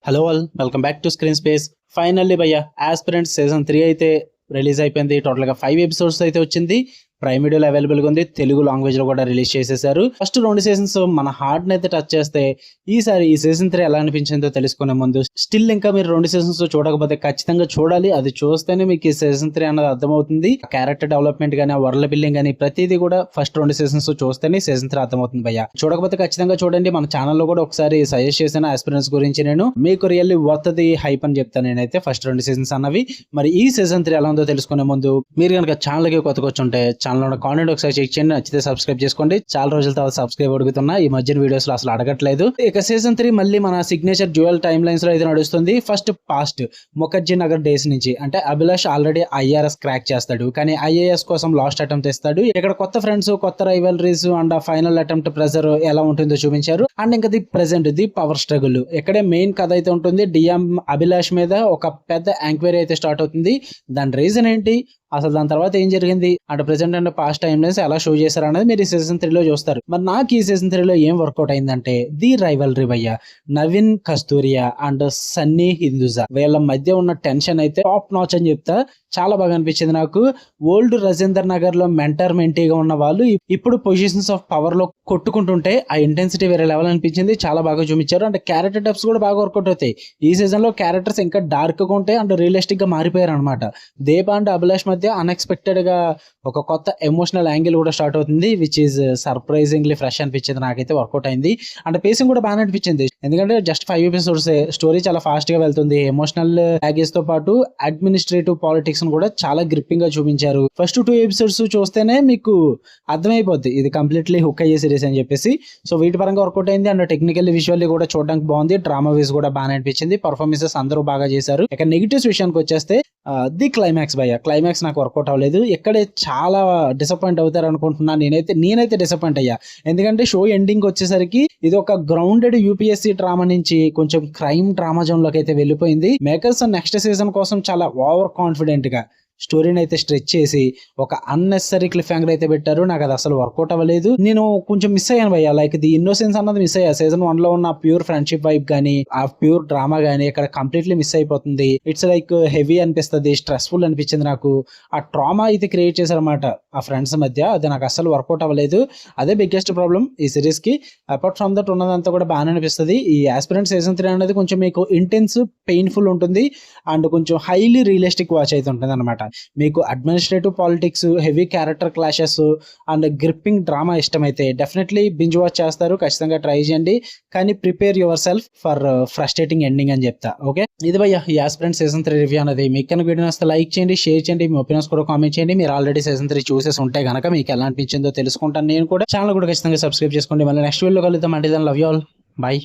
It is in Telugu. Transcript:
Hello all, welcome back to screen space. Finally భయ్య ఆస్పిరెంట్ సీజన్ 3 అయితే రిలీజ్ అయిపోయింది. టోటల్గా 5 ఎపిసోడ్స్ అయితే వచ్చింది. ప్రైమ్ వీడియోలో అవైలబుల్గా ఉంది. తెలుగు లాంగ్వేజ్లో కూడా రిలీజ్ చేసేసారు. ఫస్ట్ 2 సీజన్స్ మన హార్ట్ని అయితే టచ్ చేస్తే, ఈసారి ఈ సీజన్ 3 ఎలా అనిపించిందో తెలుసుకునే ముందు స్టిల్ ఇంకా మీరు 2 సీజన్స్ చూడకపోతే ఖచ్చితంగా చూడాలి. అది చూస్తేనే మీకు ఈ సీజన్ 3 అన్నది అర్థమవుతుంది. క్యారెక్టర్ డెవలప్మెంట్ కానీ, వరల్డ్ బిల్డింగ్ కానీ ప్రతిదీ కూడా ఫస్ట్ 2 సీజన్స్ చూస్తేనే సీజన్ 3 అర్థమవుతుంది భయ్య. చూడకపోతే ఖచ్చితంగా చూడండి. మన ఛానల్లో కూడా ఒకసారి సజెస్ట్ చేసిన ఆస్పిరెంట్స్ గురించి నేను మీకు రియల్లీ వర్త్ ది హైప్ అని చెప్తాను నేనైతే. ఫస్ట్ 2 సీజన్స్ అన్నవి. మరి ఈ సీజన్ 3 ఎలా ఉందో తెలుసుకునే ముందు మీరు కనుక ఛానల్కి కొత్తగా వచ్చుంటే ఛానల్ ఉన్న కాంటెంట్ ఒకసారి చెక్ చేయండి. నచ్చితే సబ్స్క్రైబ్ చేసుకోండి. చాలా రోజుల తర్వాత సబ్స్క్రైబ్ అడుగుతున్నా. ఈ మధ్యన వీడియోస్ లో అసలు అడగట్లేదు. ఇక సీజన్ 3 మళ్ళీ మన సిగ్నేచర్ డ్యూయల్ టైమ్ లైన్స్ లో అయితే నడుస్తుంది. First past Mukherjee Nagar days నుంచి, అంటే అభిలాష్ ఆల్రెడీ IRS క్రాక్ చేస్తాడు, కానీ IAS కోసం లాస్ట్ అటెంప్ట్ ఇస్తాడు. ఇక్కడ కొత్త ఫ్రెండ్స్, కొత్త rivalries and final attempt pressure ఎలా ఉంటుందో చూపించారు. అండ్ ఇంకా the present the power struggle ఇక్కడే మెయిన్ కథ అయితే ఉంటుంది. DM అభిలాష్ మీద ఒక పెద్ద ఎంక్వైరీ అయితే స్టార్ట్ అవుతుంది. దాని రీజన్ ఏంటి, అసలు దాని తర్వాత ఏం జరిగింది, అంటే present and past time lines ఎలా షో చేశారు అనేది మీరు ఈ సీజన్ 3 లో చూస్తారు. మరి నాకు ఈ సీజన్ 3 లో ఏం వర్కౌట్ అయిందంటే, ది రైవలరీ భయ్య. నవీన్ కస్తూరియా అండ్ సన్నీ హిందూజా వీళ్ళ మధ్య ఉన్న టెన్షన్ అయితే టాప్ నాచ్ అని చెప్తా. చాలా బాగా అనిపించింది నాకు. ఓల్డ్ రాజేందర్ నగర్ లో మెంటర్ మెంటీగా ఉన్న వాళ్ళు ఇప్పుడు పొజిషన్స్ ఆఫ్ పవర్ లో కొట్టుకుంటుంటే ఆ ఇంటెన్సిటీ వేరే లెవెల్ అనిపించింది. చాలా బాగా చూపించారు. అంటే క్యారెక్టర్ టైప్స్ కూడా బాగా వర్కౌట్ అవుతాయి. ఈ సీజన్ లో క్యారెక్టర్స్ ఇంకా డార్క్ గా ఉంటాయి అండ్ రియలిస్టిక్ గా మారిపోయారు అనమాట. దేబ్ అండ్ అభిలాష్ మధ్య అన్ఎక్స్పెక్టెడ్ గా ఒక కొత్త ఎమోషనల్ యాంగిల్ కూడా స్టార్ట్ అవుతుంది, విచ్ ఈస్ సర్ప్రైజింగ్లీ ఫ్రెష్ అనిపించింది. నాకైతే వర్కౌట్ అయింది. అంటే పేసింగ్ కూడా బాగా అనిపించింది. ఎందుకంటే జస్ట్ 5 ఎపిసోడ్స్, స్టోరీ చాలా ఫాస్ట్ గా వెళ్తుంది. ఎమోషనల్ ప్యాకేజ్ తో పాటు అడ్మినిస్ట్రేటివ్ పాలిటిక్స్ కూడా చాలా గ్రిప్పింగ్ గా చూపించారు. ఫస్ట్ 2 ఎపిసోడ్స్ చూస్తేనే మీకు అర్థమైపోద్ది ఇది కంప్లీట్లీ హుక్ అయ్యే సిరీస్ అని చెప్పేసి. సో వీటి పరంగా వర్కౌట్ అయింది. అండ్ టెక్నికల్లీ విజువల్లీ కూడా చూడడానికి బాగుంది. డ్రామా వైజ్ కూడా బాగా అనిపించింది. పర్ఫార్మెన్సెస్ అందరూ బాగా చేశారు. ఇక నెగిటివ్స్ విషయానికి వచ్చేస్తే ది క్లైమాక్స్ భయ్య. క్లైమాక్స్ నాకు వర్కౌట్ అవ్వలేదు. ఇక్కడే చాలా డిసప్పాయింట్ అవుతారు అనుకుంటున్నాను. నేనైతే డిసప్పాయింట్ అయ్యా. ఎందుకంటే షో ఎండింగ్ వచ్చేసరికి ఇది ఒక గ్రౌండెడ్ UPSC డ్రామా నుంచి కొంచెం క్రైమ్ డ్రామా జోన్ లోకి అయితే వెళ్ళిపోయింది. మేకర్స్ నెక్స్ట్ సీజన్ కోసం చాలా ఓవర్ కాన్ఫిడెంట్ గా స్టోరీని అయితే స్ట్రెచ్ చేసి ఒక అన్నెసరీ క్లిఫ్ హ్యాంగర్ అయితే పెట్టారు. నాకు అది అసలు వర్కౌట్ అవ్వలేదు. నేను కొంచెం మిస్ అయ్యాను భయ్య. లైక్ ది ఇన్నోసెన్స్ అన్నది మిస్ అయ్యా. సీజన్ 1 లో ఉన్న ప్యూర్ ఫ్రెండ్షిప్ వైబ్ గానీ, ఆ ప్యూర్ డ్రామా గానీ ఇక్కడ కంప్లీట్లీ మిస్ అయిపోతుంది. ఇట్స్ లైక్ హెవీ అనిపిస్తుంది, స్ట్రెస్ఫుల్ అనిపించింది నాకు. ఆ ట్రామా అయితే క్రియేట్ చేశారన్నమాట ఆ ఫ్రెండ్స్ మధ్య. అది నాకు అసలు వర్కౌట్ అవ్వలేదు. అదే బిగ్గెస్ట్ ప్రాబ్లం ఈ సిరీస్ కి. అపార్ట్ ఫ్రమ్ దట్ ఉన్నదంతా కూడా బాగానే అనిపిస్తుంది. ఈ ఆస్పిరెంట్ సీజన్ 3 అనేది కొంచెం మీకు ఇంటెన్స్, పెయిన్ఫుల్ ఉంటుంది అండ్ కొంచెం హైలీ రియలిస్టిక్ వాచ్ అయితే ఉంటుంది అనమాట. మీకు administrative politics, heavy character clashes and gripping drama ఇష్టమైతే డెఫినెట్లీ బింజ్ వాచ్ చేస్తారు. ఖచ్చితంగా ట్రై చేయండి. కానీ prepare your self for frustrating ending అని చెప్తా. ఓకే, ఇది భయ్య ఈ ఆస్పిరెంట్ సీజన్ 3 రివ్యూ అనేది. మీకు కనుక వీడియో వస్తే లైక్ చేయండి, షేర్ చేయండి, మీ ఒపీనియన్స్ కూడా కామెంట్ చేయండి. మీరు ఆల్రెడీ సీజన్ 3 చూసేసి ఉంటే కనుక మీకు ఎలా అనిపించిందో తెలుసుకుంటాను నేను కూడా. ఛానల్ కూడా ఖచ్చితంగా సబ్స్క్రైబ్ చేసుకోండి. మళ్ళీ నెక్స్ట్ వీడియోలో కలుద్దాం. అంటే లవ్ యూ ఆల్, బై.